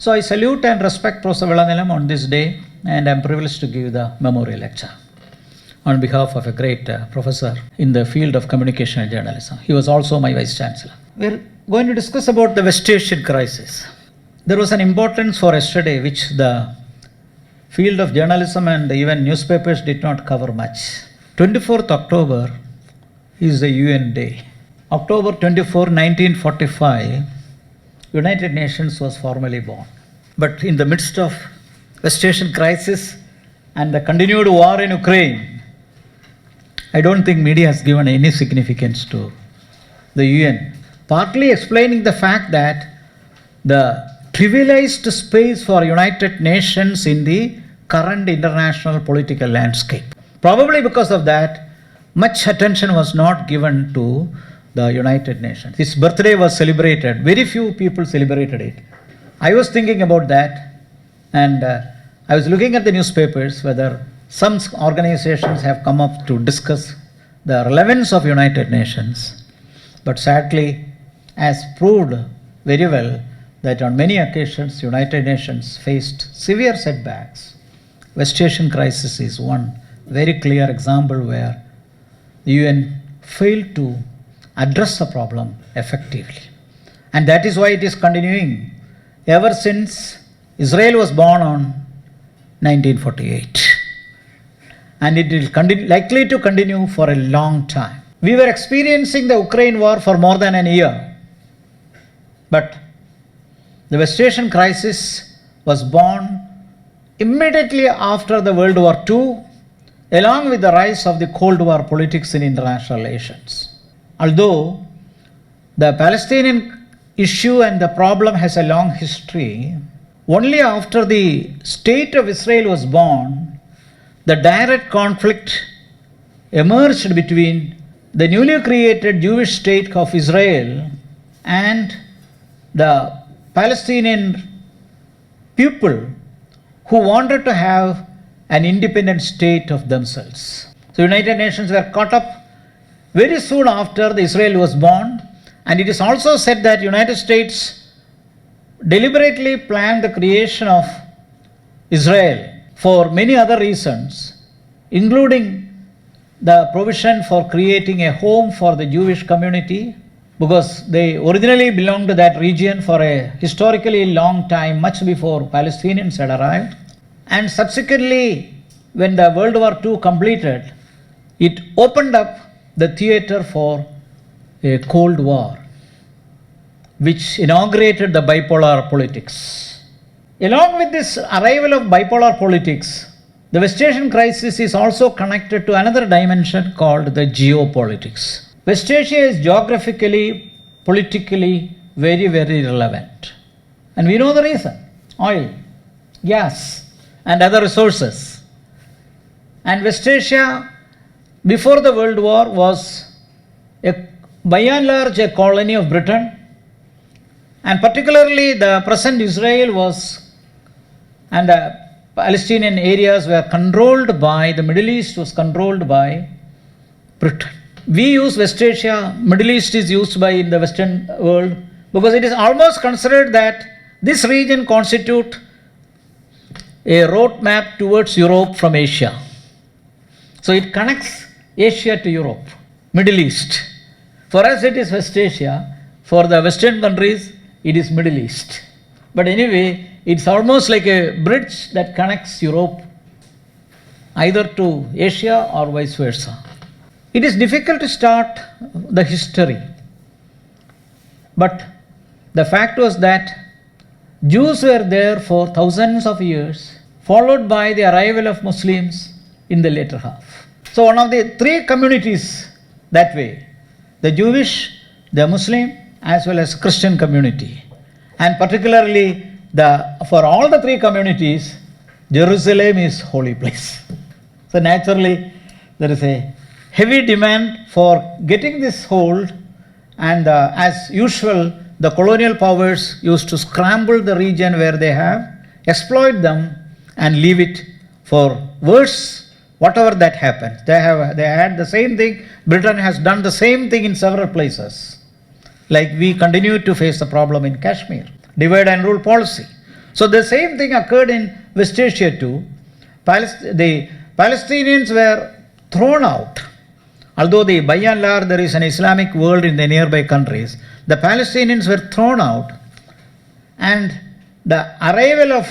So I salute and respect Professor Vilanilam on this day, and I'm privileged to give the memorial lecture on behalf of a great professor in the field of communication and journalism. He was also my vice chancellor. We're going to discuss about the West Asian crisis. There was an importance for yesterday which the field of journalism and even newspapers did not cover much. 24th October is the UN Day. October 24, 1945, United Nations was formally born. But in the midst of West Asian crisis and the continued war in Ukraine, I don't think media has given any significance to the UN, partly explaining the fact that the trivialized space for United Nations in the current international political landscape. Probably because of that, much attention was not given to the United Nations. His birthday was celebrated. Very few people celebrated it. I was thinking about that, and I was looking at the newspapers whether some organizations have come up to discuss the relevance of United Nations. But sadly, as proved very well, that on many occasions United Nations faced severe setbacks. West Asian crisis is one very clear example where the UN failed to address the problem effectively. And that is why it is continuing ever since Israel was born on 1948. And it will likely to continue for a long time. We were experiencing the Ukraine war for more than a year. But the West Asian crisis was born immediately after the World War II, along with the rise of the Cold War politics in international relations. Although the Palestinian issue and the problem has a long history, only after the state of Israel was born, the direct conflict emerged between the newly created Jewish state of Israel and the Palestinian people who wanted to have an independent state of themselves. So United Nations were caught up very soon after the Israel was born, and it is also said that United States deliberately planned the creation of Israel for many other reasons, including the provision for creating a home for the Jewish community, because they originally belonged to that region for a historically long time, much before Palestinians had arrived. And subsequently, when the World War II completed, it opened up the theater for a Cold War, which inaugurated the bipolar politics. Along with this arrival of bipolar politics, the West Asian crisis is also connected to another dimension called the geopolitics. West Asia is geographically, politically very, very relevant. And we know the reason: oil, gas, and other resources. And West Asia, before the World War, was by and large a colony of Britain, and particularly the present Israel was, and the Palestinian areas were controlled by, the Middle East was controlled by Britain. We use West Asia, Middle East is used by in the Western world because it is almost considered that this region constitutes a roadmap towards Europe from Asia. So it connects Asia to Europe, Middle East. For us it is West Asia, for the Western countries it is Middle East. But anyway, it's almost like a bridge that connects Europe either to Asia or vice versa. It is difficult to start the history, but the fact was that Jews were there for thousands of years, followed by the arrival of Muslims in the later half. So one of the three communities that way, the Jewish, the Muslim, as well as Christian community. And particularly for all the three communities, Jerusalem is holy place. So naturally, there is a heavy demand for getting this hold, and as usual, the colonial powers used to scramble the region where they have, exploit them, and leave it for worse, whatever that happens. They had the same thing. Britain has done the same thing in several places. Like we continue to face the problem in Kashmir, divide and rule policy. So the same thing occurred in West Asia too. The Palestinians were thrown out. Although by and large there is an Islamic world in the nearby countries, the Palestinians were thrown out, and the arrival of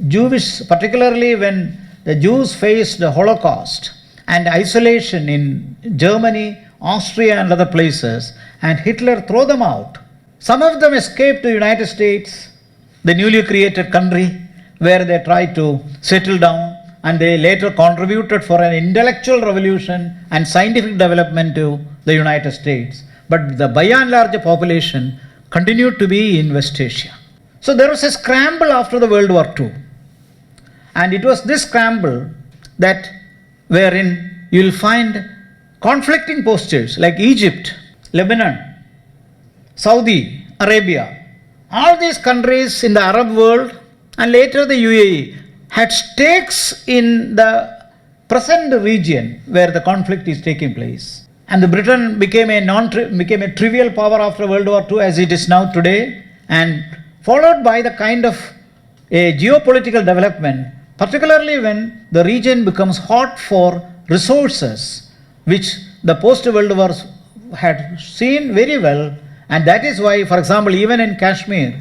Jewish, particularly when the Jews faced the Holocaust and isolation in Germany, Austria and other places, and Hitler threw them out. Some of them escaped to United States, the newly created country, where they tried to settle down, and they later contributed for an intellectual revolution and scientific development to the United States. But the by and large population continued to be in West Asia. So there was a scramble after the World War II. And it was this scramble that wherein you will find conflicting postures like Egypt, Lebanon, Saudi Arabia. All these countries in the Arab world and later the UAE had stakes in the present region where the conflict is taking place. And the Britain became a trivial power after World War II as it is now today, and followed by the kind of a geopolitical development, particularly when the region becomes hot for resources, which the post-World War had seen very well. And that is why, for example, even in Kashmir,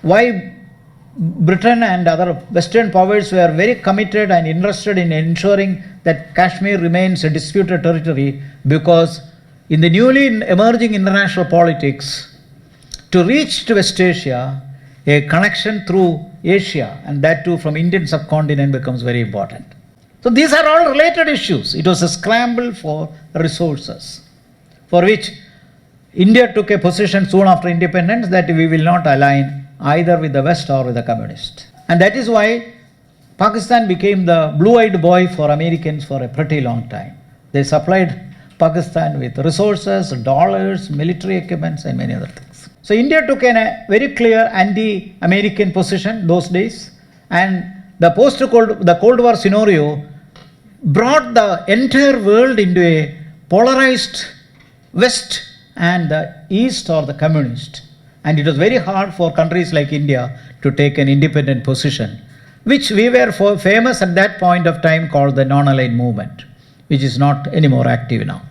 why Britain and other Western powers were very committed and interested in ensuring that Kashmir remains a disputed territory, because in the newly emerging international politics, to reach to West Asia, a connection through Asia, and that too from Indian subcontinent, becomes very important. So these are all related issues. It was a scramble for resources, for which India took a position soon after independence that we will not align either with the West or with the communists. And that is why Pakistan became the blue-eyed boy for Americans for a pretty long time. They supplied Pakistan with resources, dollars, military equipments and many other things. So India took a very clear anti-American position those days, and the Cold War scenario brought the entire world into a polarized West and the East or the communist. And it was very hard for countries like India to take an independent position, which we were famous at that point of time called the non-aligned movement, which is not anymore active now.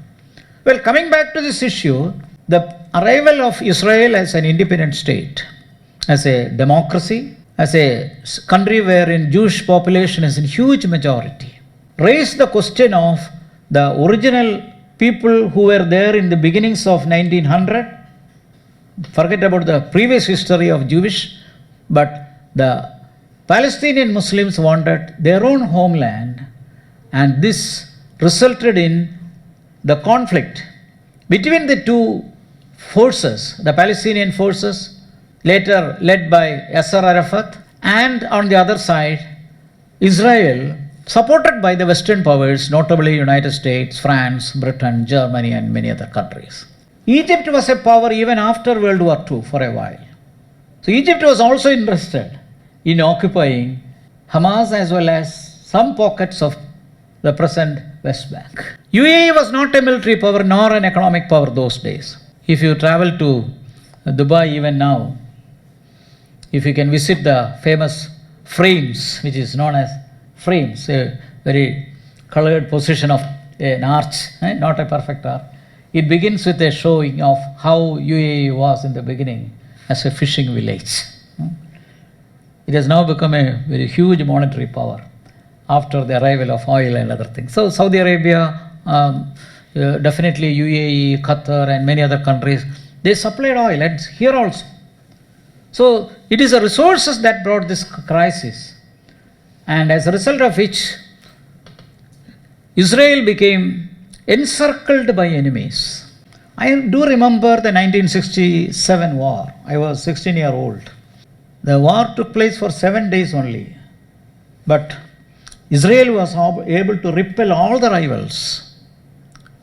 Well, coming back to this issue, the arrival of Israel as an independent state, as a democracy, as a country wherein Jewish population is in huge majority, raised the question of the original people who were there in the beginnings of 1900. Forget about the previous history of Jewish, but the Palestinian Muslims wanted their own homeland, and this resulted in the conflict between the two forces, the Palestinian forces, later led by Yasser Arafat, and on the other side, Israel, supported by the Western powers, notably United States, France, Britain, Germany, and many other countries. Egypt was a power even after World War II for a while. So Egypt was also interested in occupying Hamas as well as some pockets of the present West Bank. UAE was not a military power nor an economic power those days. If you travel to Dubai even now, if you can visit the famous frames, which is known as frames, a very colored position of an arch, not a perfect arch. It begins with a showing of how UAE was in the beginning as a fishing village. It has now become a very huge monetary power after the arrival of oil and other things. So Saudi Arabia, definitely UAE, Qatar and many other countries, they supplied oil, and here also. So it is the resources that brought this crisis, and as a result of which Israel became encircled by enemies. I do remember the 1967 war. I was 16-year-old. The war took place for 7 days only, but Israel was able to repel all the rivals,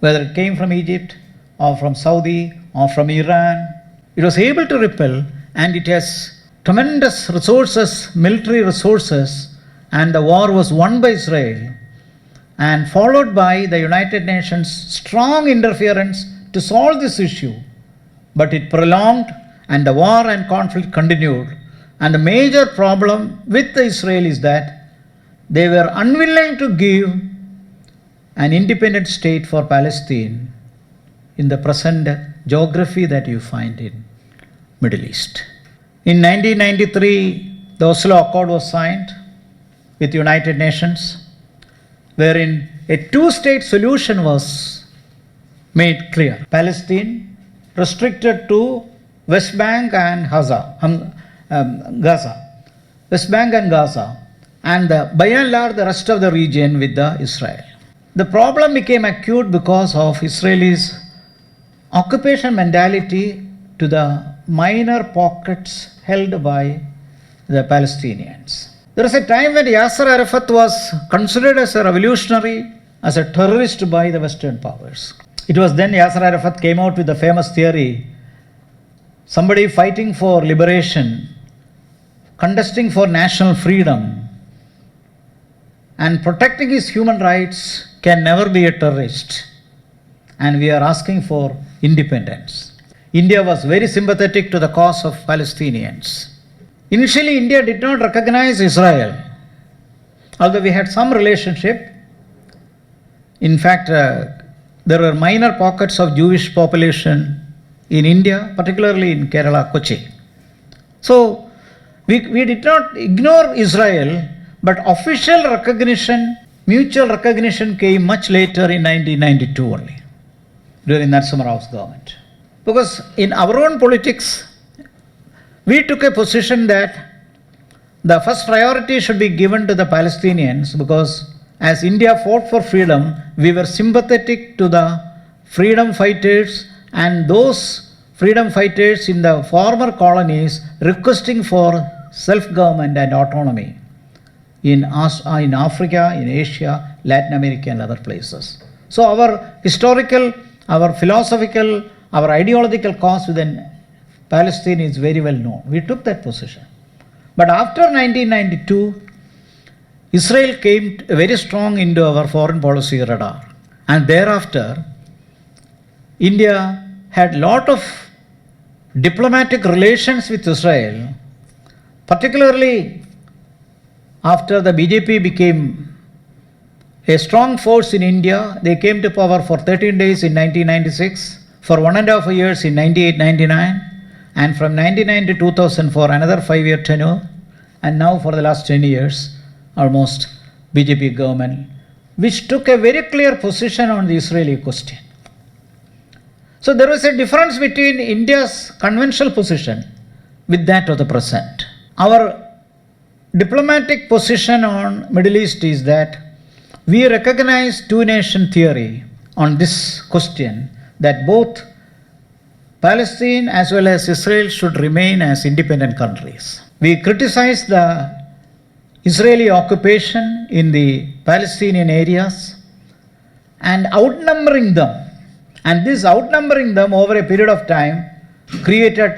whether it came from Egypt or from Saudi or from Iran. It was able to repel, and it has tremendous resources, military resources, and the war was won by Israel and followed by the United Nations' strong interference to solve this issue. But it prolonged, and the war and conflict continued And the major problem with Israel is that they were unwilling to give an independent state for Palestine in the present geography that you find in Middle East. In 1993, the Oslo Accord was signed with United Nations, wherein a two-state solution was made clear. Palestine restricted to West Bank and Gaza. West Bank and Gaza, and by and large the rest of the region with the Israel. The problem became acute because of Israelis' occupation mentality to the minor pockets held by the Palestinians. There was a time when Yasser Arafat was considered as a revolutionary, as a terrorist by the Western powers. It was then Yasser Arafat came out with the famous theory, somebody fighting for liberation, contesting for national freedom, and protecting his human rights can never be a terrorist. And we are asking for independence. India was very sympathetic to the cause of Palestinians. Initially, India did not recognize Israel, although we had some relationship. In fact, there were minor pockets of Jewish population in India, particularly in Kerala, Kochi. So, we did not ignore Israel, but official recognition, mutual recognition came much later in 1992 only, during Narasimha Rao's government. Because in our own politics, we took a position that the first priority should be given to the Palestinians, because as India fought for freedom, we were sympathetic to the freedom fighters and those freedom fighters in the former colonies requesting for self-government and autonomy in Africa, in Asia, Latin America and other places. So our historical, our philosophical, our ideological cause within Palestine is very well known. We took that position. But after 1992, Israel came very strong into our foreign policy radar. And thereafter, India had a lot of diplomatic relations with Israel, particularly after the BJP became a strong force in India. They came to power for 13 days in 1996, for 1.5 years in 98-99, and from 99 to 2004 another 5-year tenure, and now for the last 10 years almost BJP government, which took a very clear position on the Israeli question. So there was a difference between India's conventional position with that of the present. Our diplomatic position on Middle East is that we recognize two-nation theory on this question, that both Palestine as well as Israel should remain as independent countries. We criticize the Israeli occupation in the Palestinian areas and outnumbering them. And this outnumbering them over a period of time created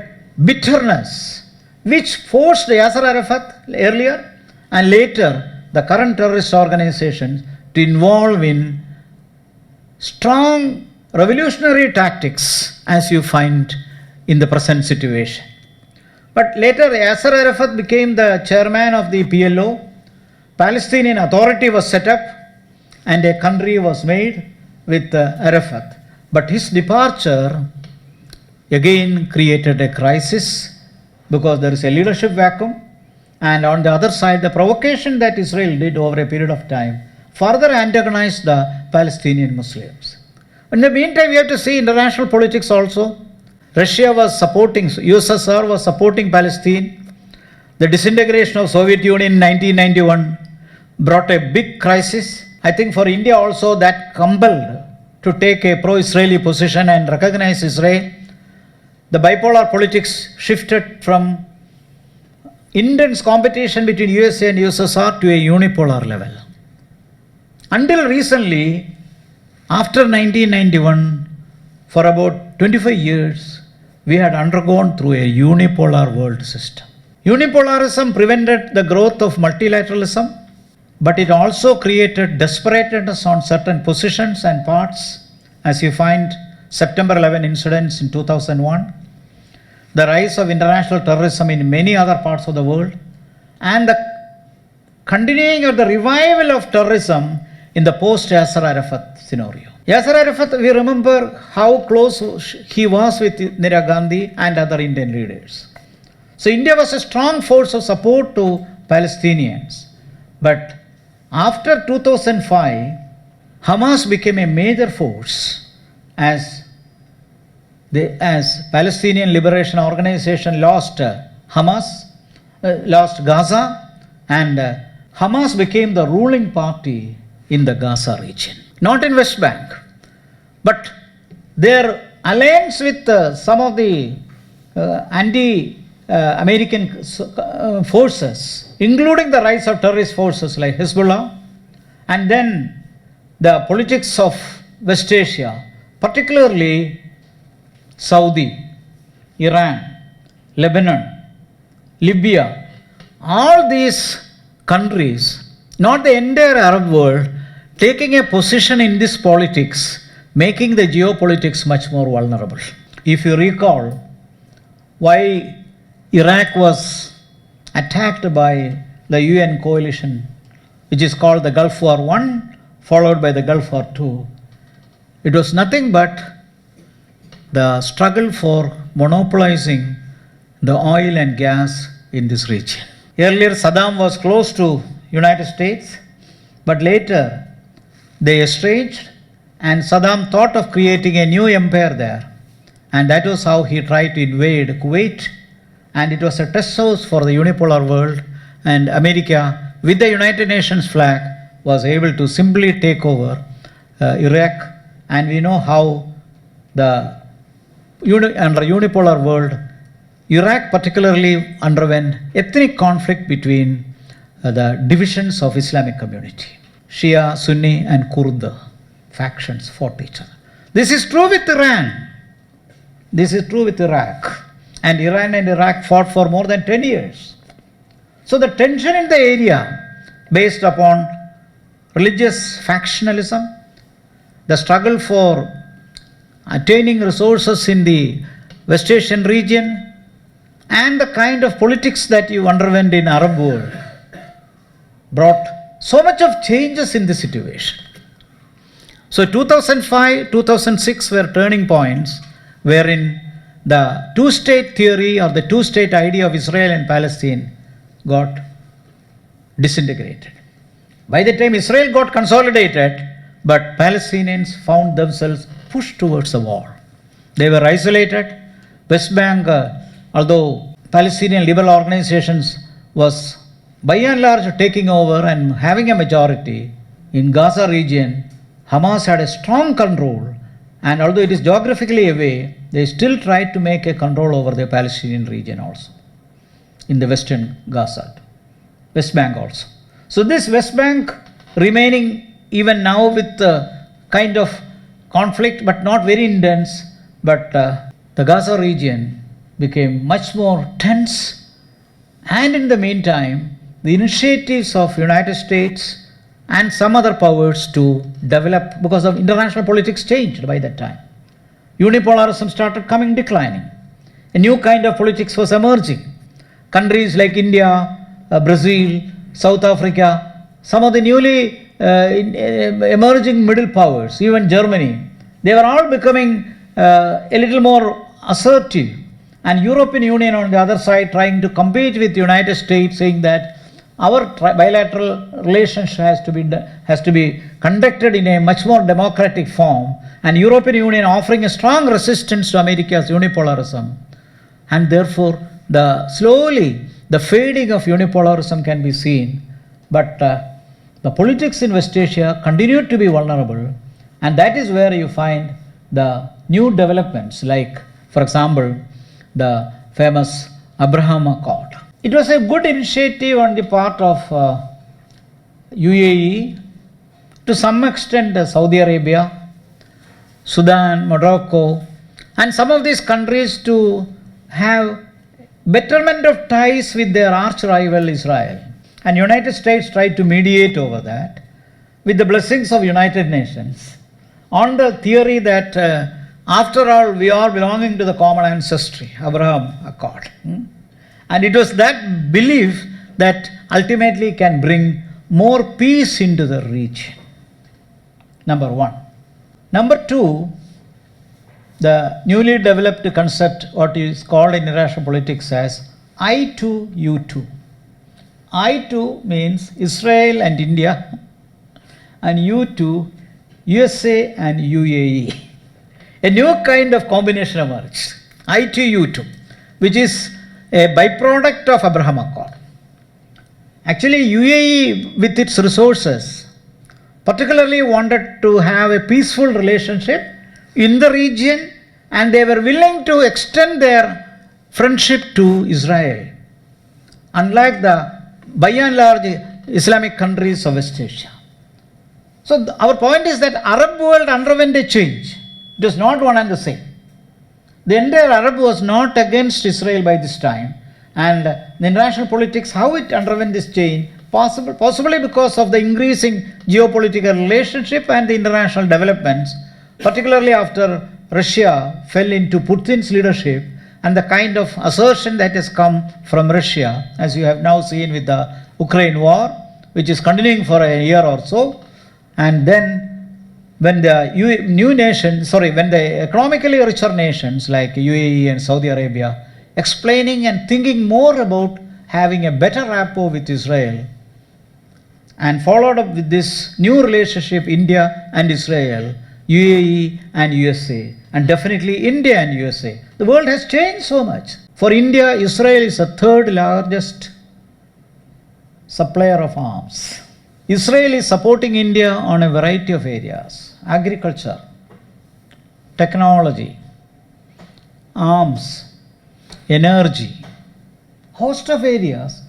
bitterness, which forced Yasser Arafat earlier and later the current terrorist organizations to involve in strong revolutionary tactics, as you find in the present situation. But later Yasser Arafat became the chairman of the PLO, Palestinian Authority was set up, and a country was made with Arafat. But his departure again created a crisis, because there is a leadership vacuum, and on the other side the provocation that Israel did over a period of time further antagonized the Palestinian Muslims. In the meantime, we have to see international politics also. Russia was supporting, USSR was supporting Palestine. The disintegration of Soviet Union in 1991 brought a big crisis. I think for India also that compelled to take a pro-Israeli position and recognize Israel. The bipolar politics shifted from intense competition between USA and USSR to a unipolar level. Until recently, after 1991, for about 25 years, we had undergone through a unipolar world system. Unipolarism prevented the growth of multilateralism, but it also created desperateness on certain positions and parts, as you find September 11 incidents in 2001, the rise of international terrorism in many other parts of the world, and the continuing of the revival of terrorism in the post-Yasser Arafat scenario. Yasser Arafat, we remember how close he was with Indira Gandhi and other Indian leaders. So India was a strong force of support to Palestinians. But after 2005, Hamas became a major force as Palestinian Liberation Organization lost lost Gaza, and Hamas became the ruling party in the Gaza region. Not in West Bank, but their alliance with some of the anti-American forces, including the rise of terrorist forces like Hezbollah, and then the politics of West Asia, particularly Saudi, Iran, Lebanon, Libya, all these countries, not the entire Arab world, taking a position in this politics, making the geopolitics much more vulnerable. If you recall why Iraq was attacked by the UN coalition, which is called the Gulf War I, followed by the Gulf War II, it was nothing but the struggle for monopolizing the oil and gas in this region. Earlier, Saddam was close to United States, but later they estranged, and Saddam thought of creating a new empire there, and that was how he tried to invade Kuwait, and it was a test house for the unipolar world, and America, with the United Nations flag, was able to simply take over Iraq, and we know how the under unipolar world, Iraq particularly underwent ethnic conflict between the divisions of Islamic community. Shia, Sunni and Kurd factions fought each other. This is true with Iran. This is true with Iraq. And Iran and Iraq fought for more than 10 years. So the tension in the area based upon religious factionalism, the struggle for attaining resources in the West Asian region, and the kind of politics that you underwent in Arab world brought so much of changes in the situation. So 2005, 2006 were turning points wherein the two-state theory or the two-state idea of Israel and Palestine got disintegrated. By the time Israel got consolidated, but Palestinians found themselves pushed towards the war. They were isolated. West Bank, although Palestinian liberal organizations was by and large taking over and having a majority, in Gaza region, Hamas had a strong control, and although it is geographically away, they still tried to make a control over the Palestinian region also, in the western Gaza, West Bank also. So this West Bank remaining even now with kind of conflict, but not very intense, but the Gaza region became much more tense, and in the meantime, the initiatives of United States and some other powers to develop, because of international politics changed by that time. Unipolarism started declining. A new kind of politics was emerging. Countries like India, Brazil, South Africa, some of the newly emerging middle powers, even Germany, they were all becoming a little more assertive. And European Union on the other side trying to compete with the United States, saying that our bilateral relationship has to be conducted in a much more democratic form, and European Union offering a strong resistance to America's unipolarism. And therefore, slowly the fading of unipolarism can be seen. But the politics in West Asia continued to be vulnerable, and that is where you find the new developments, like, for example, the famous Abraham Accord. It was a good initiative on the part of UAE, to some extent Saudi Arabia, Sudan, Morocco, and some of these countries to have betterment of ties with their arch rival Israel. And United States tried to mediate over that with the blessings of United Nations, on the theory that After all, we are belonging to the common ancestry, Abraham Accord. And it was that belief that ultimately can bring more peace into the region. Number one. Number two, the newly developed concept, what is called in international politics as I2, U2. I2 means Israel and India, and U2, USA and UAE. A new kind of combination emerged, I2, U2, which is a byproduct of Abraham Accord. Actually, UAE with its resources particularly wanted to have a peaceful relationship in the region, and they were willing to extend their friendship to Israel, unlike the by and large Islamic countries of West Asia. So our point is that Arab world underwent a change. It was not one and the same. The entire Arab was not against Israel by this time, and the international politics, how it underwent this change, possibly because of the increasing geopolitical relationship and the international developments, particularly after Russia fell into Putin's leadership, and the kind of assertion that has come from Russia, as you have now seen with the Ukraine war, which is continuing for a year or so. And then when the when the economically richer nations like UAE and Saudi Arabia explaining and thinking more about having a better rapport with Israel, and followed up with this new relationship, India and Israel, UAE and USA, and definitely India and USA. The world has changed so much. For India, Israel is the third largest supplier of arms. Israel is supporting India on a variety of areas: agriculture, technology, arms, energy, host of areas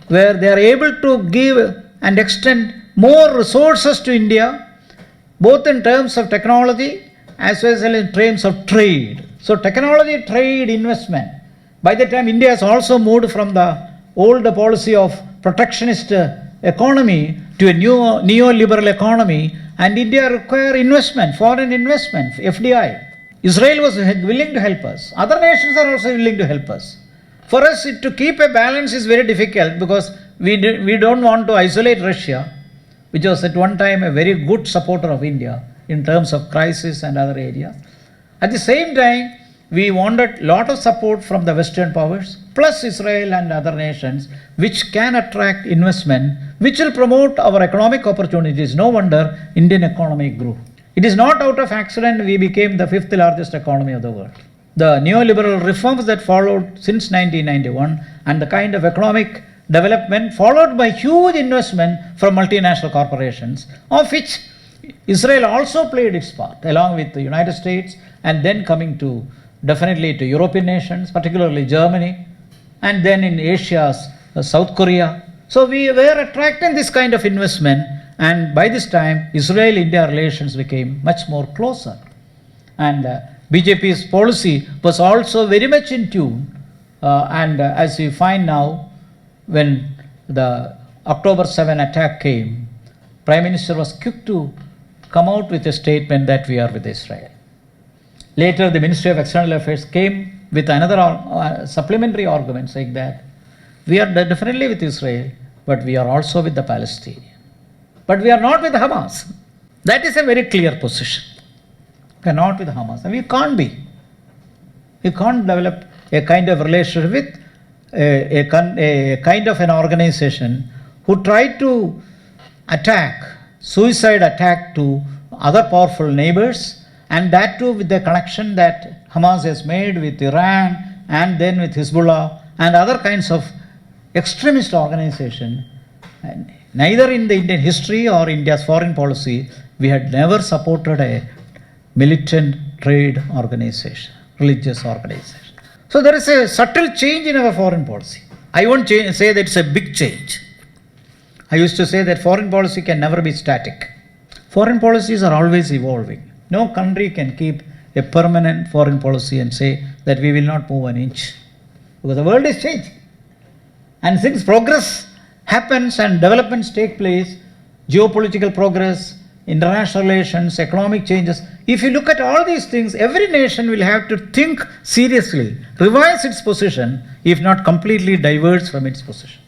where they are able to give and extend more resources to India, both in terms of technology as well as in terms of trade. So technology, trade, investment. By the time India has also moved from the old policy of protectionist economy to a new neoliberal economy, and India require investment, foreign investment, FDI. Israel was willing to help us. Other nations are also willing to help us. For us to keep a balance is very difficult because we don't want to isolate Russia, which was at one time a very good supporter of India in terms of crisis and other areas. At the same time, we wanted a lot of support from the Western powers, plus Israel and other nations, which can attract investment, which will promote our economic opportunities. No wonder Indian economy grew. It is not out of accident we became the fifth largest economy of the world. The neoliberal reforms that followed since 1991 and the kind of economic development followed by huge investment from multinational corporations, of which Israel also played its part, along with the United States, and then coming to definitely to European nations, particularly Germany, and then in Asia's South Korea. So we were attracting this kind of investment, and by this time Israel-India relations became much more closer. And BJP's policy was also very much in tune, and as we find now, when the October 7 attack came, Prime Minister was quick to come out with a statement that we are with Israel. Later, the Ministry of External Affairs came with another supplementary argument saying that we are definitely with Israel, but we are also with the Palestinians. But we are not with Hamas. That is a very clear position. We are not with Hamas, and we can't be. We can't develop a kind of relationship with a kind of an organization who tried to suicide attack to other powerful neighbors, and that too with the connection that Hamas has made with Iran and then with Hezbollah and other kinds of extremist organization. And neither in the Indian history or India's foreign policy, we had never supported a militant trade organization, religious organization. So there is a subtle change in our foreign policy. I won't say that it's a big change. I used to say that foreign policy can never be static. Foreign policies are always evolving. No country can keep a permanent foreign policy and say that we will not move an inch, because the world is changing. And since progress happens and developments take place, geopolitical progress, international relations, economic changes. If you look at all these things, every nation will have to think seriously, revise its position, if not completely diverge from its position.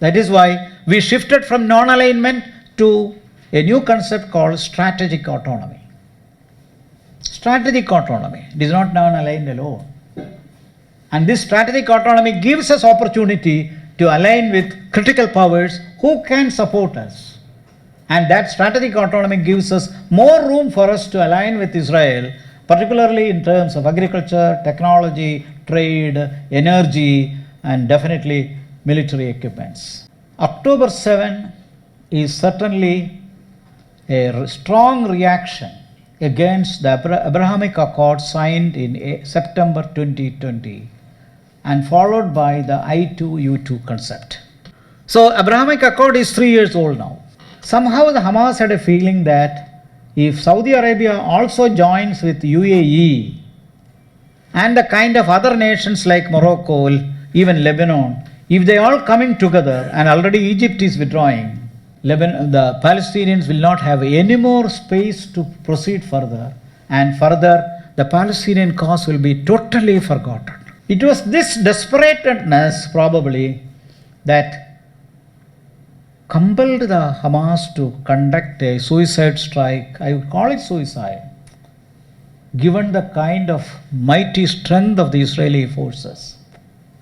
That is why we shifted from non-alignment to a new concept called strategic autonomy. Strategic autonomy. It is not non-aligned alone. And this strategic autonomy gives us opportunity to align with critical powers who can support us. And that strategic autonomy gives us more room for us to align with Israel, particularly in terms of agriculture, technology, trade, energy, and definitely military equipments. October 7 is certainly a strong reaction against the Abrahamic Accord signed in September 2020 and followed by the I2U2 concept. So Abrahamic Accord is 3 years old now. Somehow the Hamas had a feeling that if Saudi Arabia also joins with UAE and the kind of other nations like Morocco, even Lebanon, if they all coming together, and already Egypt is withdrawing, the Palestinians will not have any more space to proceed further, and further the Palestinian cause will be totally forgotten. It was this desperateness probably that compelled the Hamas to conduct a suicide strike. I would call it suicide, given the kind of mighty strength of the Israeli forces.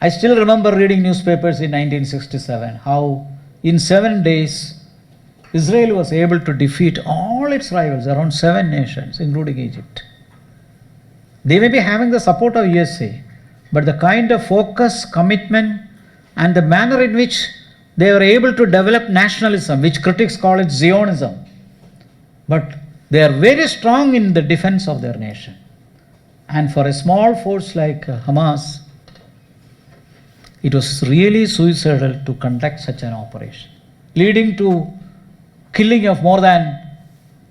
I still remember reading newspapers in 1967 how in 7 days Israel was able to defeat all its rivals, around 7 nations, including Egypt. They may be having the support of USA, but the kind of focus, commitment, and the manner in which they were able to develop nationalism, which critics call it Zionism, but they are very strong in the defense of their nation. And for a small force like Hamas, it was really suicidal to conduct such an operation, leading to killing of more than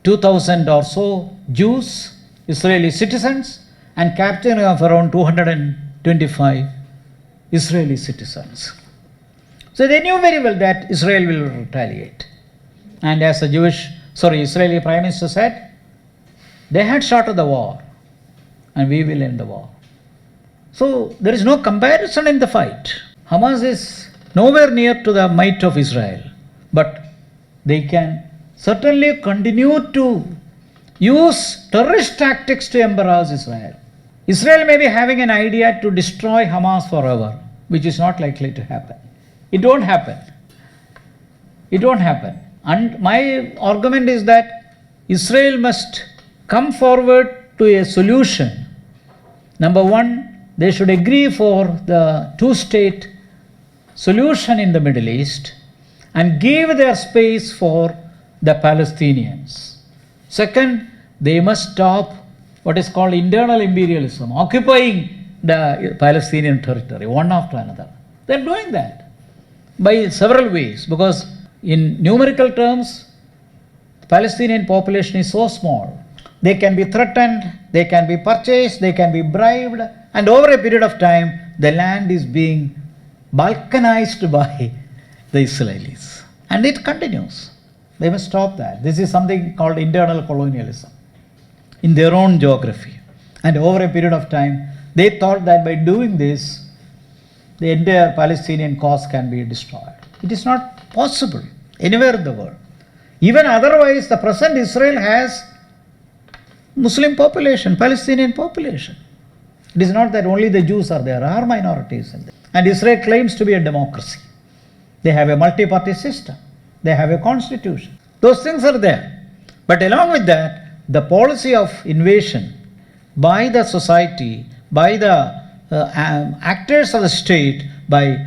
2,000 or so Jews, Israeli citizens, and capturing of around 225 Israeli citizens. So they knew very well that Israel will retaliate. And as the Israeli Prime Minister said, they had started the war and we will end the war. So there is no comparison in the fight. Hamas is nowhere near to the might of Israel, but they can certainly continue to use terrorist tactics to embarrass Israel. Israel may be having an idea to destroy Hamas forever, which is not likely to happen. It won't happen. It won't happen. And my argument is that Israel must come forward to a solution. Number one, they should agree for the two-state solution in the Middle East and give their space for the Palestinians. Second, they must stop what is called internal imperialism, occupying the Palestinian territory one after another. They are doing that by several ways, because in numerical terms, the Palestinian population is so small. They can be threatened, they can be purchased, they can be bribed, and over a period of time, the land is being balkanized by the Israelis. And it continues. They must stop that. This is something called internal colonialism in their own geography. And over a period of time, they thought that by doing this, the entire Palestinian cause can be destroyed. It is not possible anywhere in the world. Even otherwise, the present Israel has Muslim population, Palestinian population. It is not that only the Jews are there are minorities in there. And Israel claims to be a democracy. They have a multi-party system. They have a constitution. Those things are there. But along with that, the policy of invasion by the society, by the actors of the state, by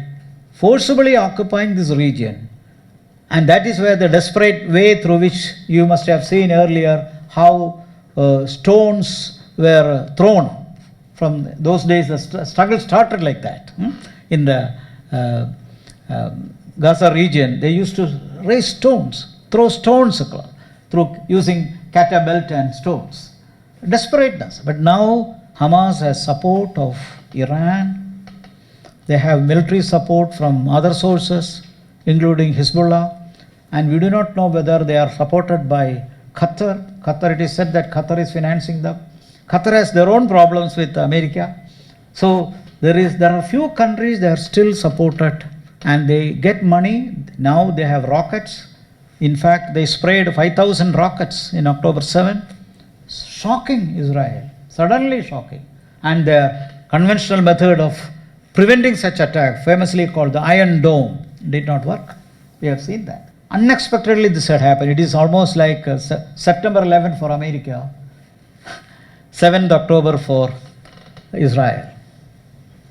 forcibly occupying this region, and that is where the desperate way through which you must have seen earlier how stones were thrown. From those days, the struggle started like that. In the Gaza region, they used to raise stones, throw stones through using catabelt and stones. Desperateness. But now Hamas has support of Iran. They have military support from other sources, including Hezbollah. And we do not know whether they are supported by Qatar, it is said that Qatar is financing them. Qatar has their own problems with America. So there are few countries that are still supported and they get money. Now they have rockets. In fact, they sprayed 5,000 rockets in October 7. Shocking Israel, suddenly shocking. And the conventional method of preventing such attack, famously called the Iron Dome, did not work. We have seen that. Unexpectedly this had happened. It is almost like September 11 for America, 7th October for Israel.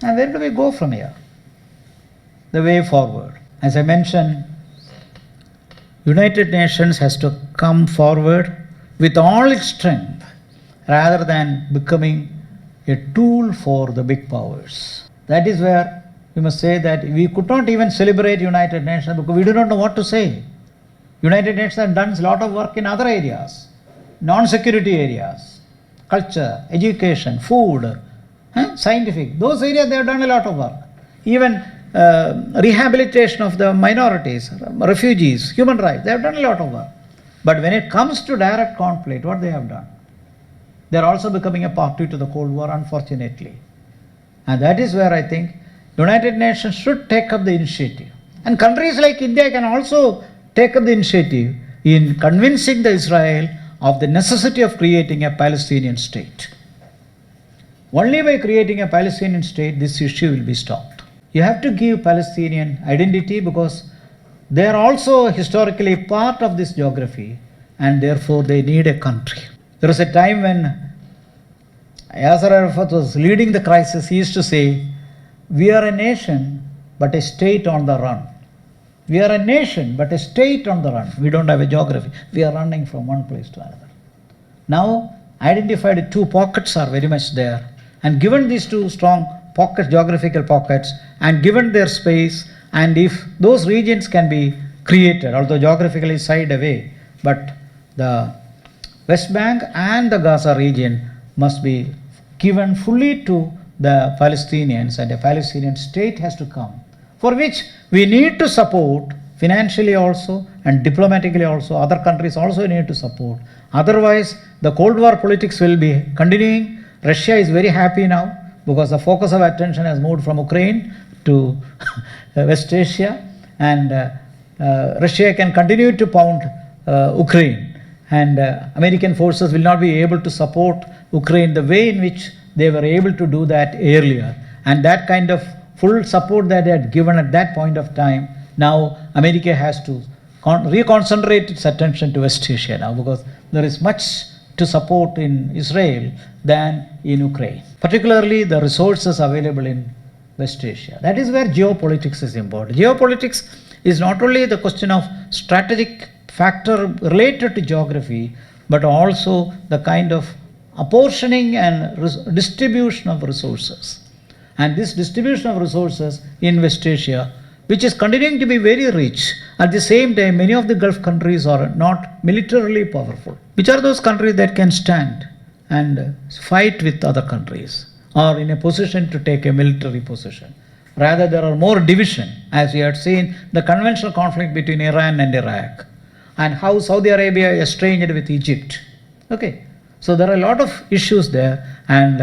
And where do we go from here? The way forward. As I mentioned, United Nations has to come forward with all its strength rather than becoming a tool for the big powers. That is where we must say that we could not even celebrate United Nations because we do not know what to say. United Nations has done a lot of work in other areas, non-security areas, culture, education, food, scientific. Those areas they have done a lot of work. Even rehabilitation of the minorities, refugees, human rights, they have done a lot of work. But when it comes to direct conflict, what they have done? They are also becoming a party to the Cold War, unfortunately. And that is where I think United Nations should take up the initiative. And countries like India can also take up the initiative in convincing the Israel of the necessity of creating a Palestinian state. Only by creating a Palestinian state, this issue will be stopped. You have to give Palestinian identity because they are also historically part of this geography and therefore they need a country. There was a time when Yasser Arafat was leading the crisis. He used to say, we are a nation but a state on the run. We are a nation but a state on the run. We don't have a geography. We are running from one place to another. Now, identified two pockets are very much there. And given these two strong pockets, geographical pockets, and given their space, and if those regions can be created, although geographically side away, but the West Bank and the Gaza region must be given fully to the Palestinians, and a Palestinian state has to come, for which we need to support financially also and diplomatically also. Other countries also need to support. Otherwise, the Cold War politics will be continuing. Russia is very happy now because the focus of attention has moved from Ukraine to West Asia, and Russia can continue to pound Ukraine, and American forces will not be able to support Ukraine the way in which they were able to do that earlier. And that kind of full support that they had given at that point of time, now America has to reconcentrate its attention to West Asia now, because there is much to support in Israel than in Ukraine, particularly the resources available in West Asia. That is where geopolitics is important. Geopolitics is not only the question of strategic factor related to geography, but also the kind of apportioning and distribution of resources. And this distribution of resources in West Asia, which is continuing to be very rich, at the same time many of the Gulf countries are not militarily powerful. Which are those countries that can stand and fight with other countries, or in a position to take a military position? Rather, there are more division, as we had seen the conventional conflict between Iran and Iraq, and how Saudi Arabia is estranged with Egypt. Okay, so there are a lot of issues there, and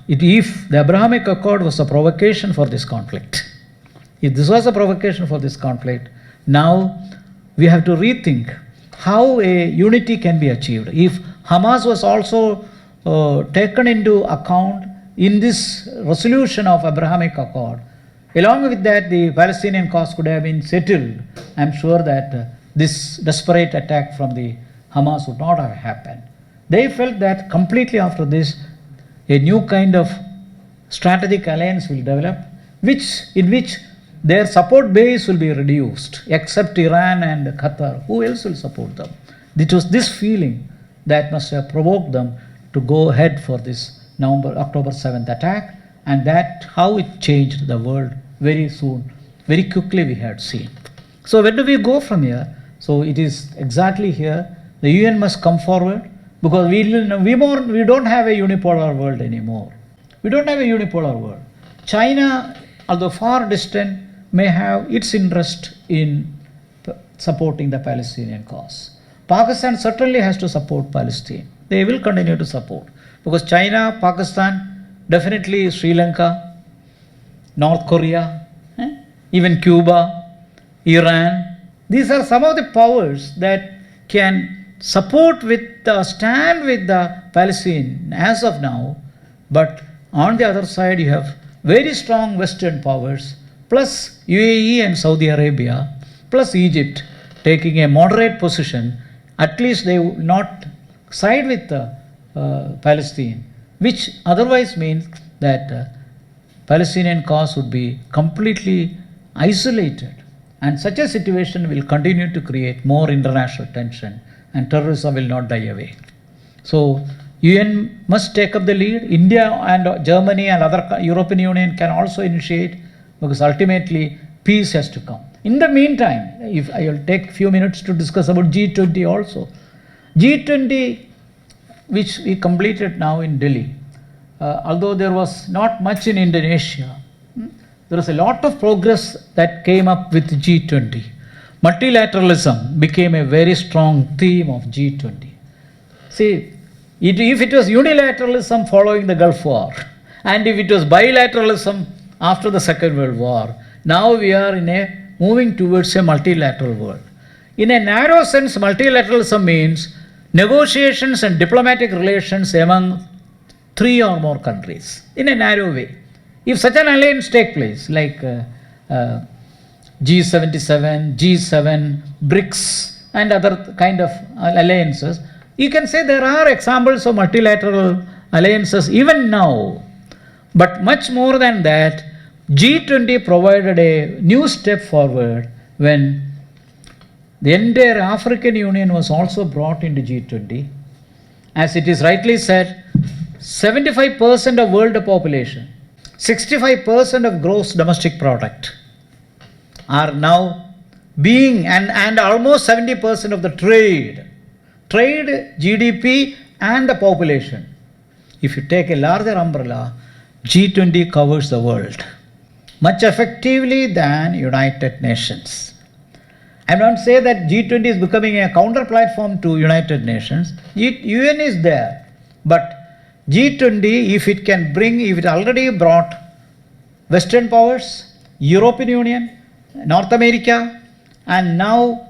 if the Abrahamic Accord was a provocation for this conflict, if this was a provocation for this conflict, now we have to rethink how a unity can be achieved. If Hamas was also taken into account in this resolution of Abrahamic Accord, along with that the Palestinian cause could have been settled, I'm sure that this desperate attack from the Hamas would not have happened. They felt that completely after this, a new kind of strategic alliance will develop, in which their support base will be reduced, except Iran and Qatar. Who else will support them? It was this feeling that must have provoked them to go ahead for this October 7th attack, and that how it changed the world very soon, very quickly we had seen. So where do we go from here? So it is exactly here. The UN must come forward, because we don't have a unipolar world anymore. We don't have a unipolar world. China, although far distant, may have its interest in supporting the Palestinian cause. Pakistan certainly has to support Palestine. They will continue to support because China, Pakistan, definitely Sri Lanka, North Korea, even Cuba, Iran. These are some of the powers that can support stand with the Palestine as of now. But on the other side, you have very strong Western powers, plus UAE and Saudi Arabia, plus Egypt taking a moderate position. At least they would not side with Palestine, which otherwise means that Palestinian cause would be completely isolated. And such a situation will continue to create more international tension and terrorism will not die away. So UN must take up the lead. India and Germany and other European Union can also initiate because ultimately peace has to come. In the meantime, if I will take a few minutes to discuss about G20 also. G20, which we completed now in Delhi, although there was not much in Indonesia, there was a lot of progress that came up with G20. Multilateralism became a very strong theme of G20. See, if it was unilateralism following the Gulf War, and if it was bilateralism after the Second World War, now we are moving towards a multilateral world. In a narrow sense, multilateralism means negotiations and diplomatic relations among 3 or more countries, in a narrow way. If such an alliance take place, like G77, G7, BRICS, and other kind of alliances, you can say there are examples of multilateral alliances even now. But much more than that, G20 provided a new step forward when the entire African Union was also brought into G20. As it is rightly said, 75% of world population, 65% of gross domestic product are now being, and almost 70% of the trade, GDP and the population. If you take a larger umbrella, G20 covers the world much effectively than United Nations. I don't say that G20 is becoming a counter platform to United Nations. UN is there, but G20, if it already brought Western powers, European Union, North America, and now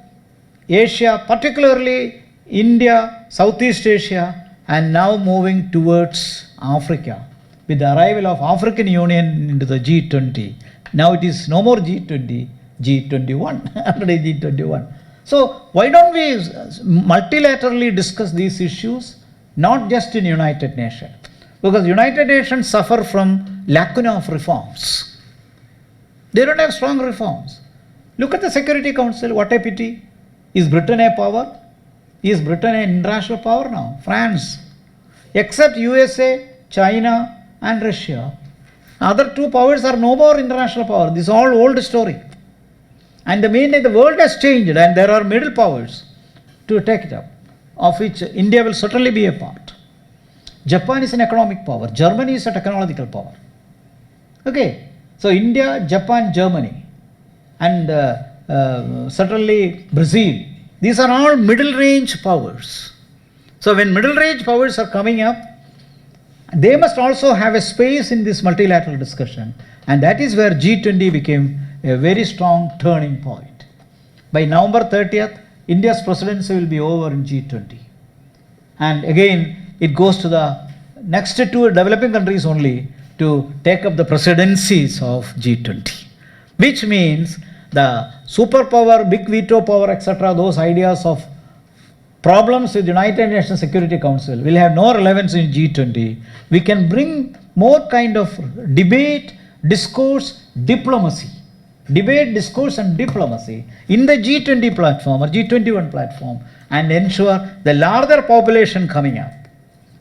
Asia, particularly India, Southeast Asia, and now moving towards Africa with the arrival of African Union into the G20. Now it is no more G20, G21, already G21. So why don't we multilaterally discuss these issues, not just in United Nations? Because United Nations suffer from lacuna of reforms. They don't have strong reforms. Look at the Security Council, what a pity. Is Britain a power? Is Britain an international power now? France. Except USA, China, and Russia, other 2 powers are no more international power. This is all old story. And the meaning the world has changed and there are middle powers to take it up, of which India will certainly be a part. Japan is an economic power. Germany is a technological power. Okay, so India, Japan, Germany, and certainly Brazil. These are all middle range powers. So when middle range powers are coming up, they must also have a space in this multilateral discussion, and that is where G20 became a very strong turning point. By November 30th, India's presidency will be over in G20. And again, it goes to the next 2 developing countries only to take up the presidencies of G20, which means the superpower, big veto power, etc., those ideas of problems with United Nations Security Council will have no relevance in G20. We can bring more kind of debate, discourse, diplomacy. Debate, discourse and diplomacy in the G20 platform or G21 platform and ensure the larger population coming up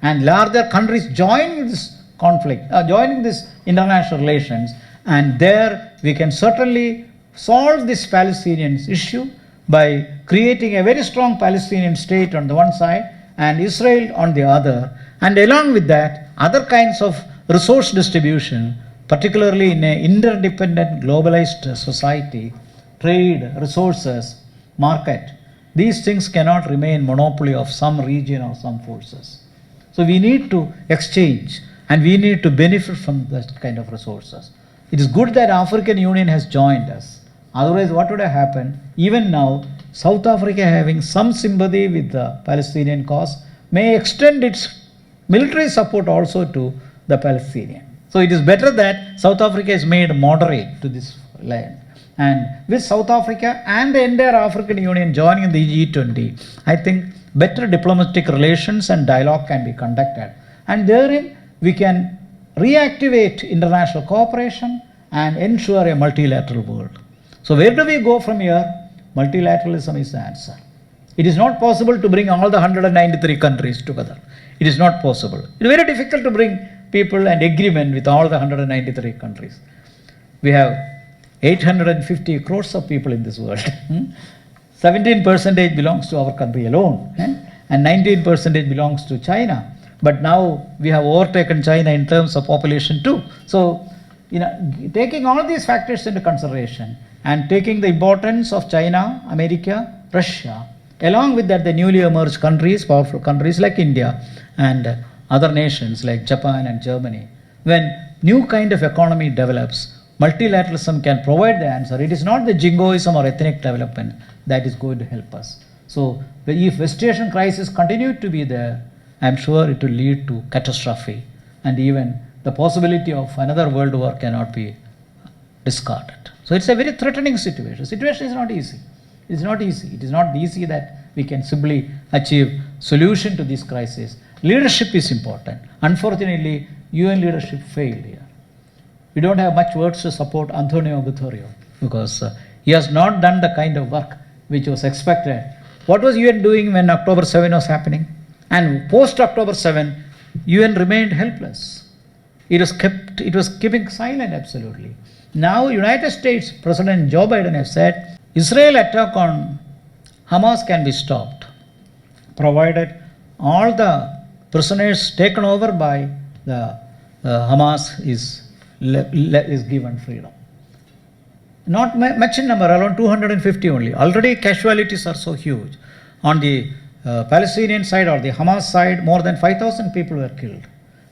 and larger countries joining this conflict, joining this international relations, and there we can certainly solve this Palestinian issue by creating a very strong Palestinian state on the one side and Israel on the other, and along with that other kinds of resource distribution, particularly in an interdependent globalized society, trade, resources, market, these things cannot remain monopoly of some region or some forces. So we need to exchange and we need to benefit from that kind of resources. It is good that African Union has joined us. Otherwise, what would have happened? Even now, South Africa having some sympathy with the Palestinian cause may extend its military support also to the Palestinian. So it is better that South Africa is made moderate to this land. And with South Africa and the entire African Union joining the G20, I think better diplomatic relations and dialogue can be conducted. And therein we can reactivate international cooperation and ensure a multilateral world. So where do we go from here? Multilateralism is the answer. It is not possible to bring all the 193 countries together. It is not possible. It is very difficult to bring people and agreement with all the 193 countries. We have 850 crores of people in this world. 17% belongs to our country alone, and 19% belongs to China. But now we have overtaken China in terms of population too. So, taking all these factors into consideration and taking the importance of China, America, Russia, along with that the newly emerged countries, powerful countries like India and other nations like Japan and Germany, when new kind of economy develops, multilateralism can provide the answer. It is not the jingoism or ethnic development that is going to help us. So if West Asian crisis continued to be there, I am sure it will lead to catastrophe, and even the possibility of another world war cannot be discarded. So it's a very threatening situation. The situation is not easy. It is not easy. It is not easy that we can simply achieve solution to this crisis. Leadership is important. Unfortunately, UN leadership failed here. We don't have much words to support Antonio Guterres because he has not done the kind of work which was expected. What was UN doing when October 7 was happening? And post October 7, UN remained helpless. It was keeping silent absolutely. Now United States President Joe Biden has said Israel attack on Hamas can be stopped provided all the prisoners taken over by the Hamas is given freedom. Not much in number, around 250 only. Already casualties are so huge. On the Palestinian side or the Hamas side, more than 5,000 people were killed.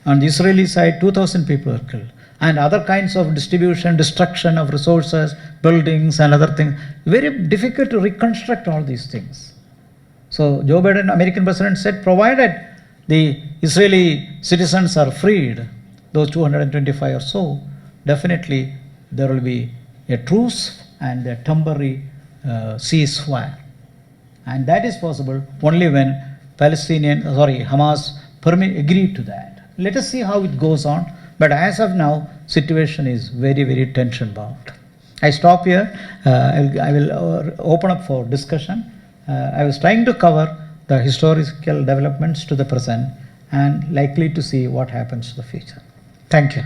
On the Israeli side, 2,000 people were killed. And other kinds of distribution, destruction of resources, buildings and other things. Very difficult to reconstruct all these things. So Joe Biden, American president, said provided the Israeli citizens are freed, those 225 or so, definitely there will be a truce and a temporary ceasefire. And that is possible only when Hamas agreed to that. Let us see how it goes on. But as of now, situation is very, very tension-bound. I stop here. I will open up for discussion. I was trying to cover the historical developments to the present and likely to see what happens to the future. Thank you.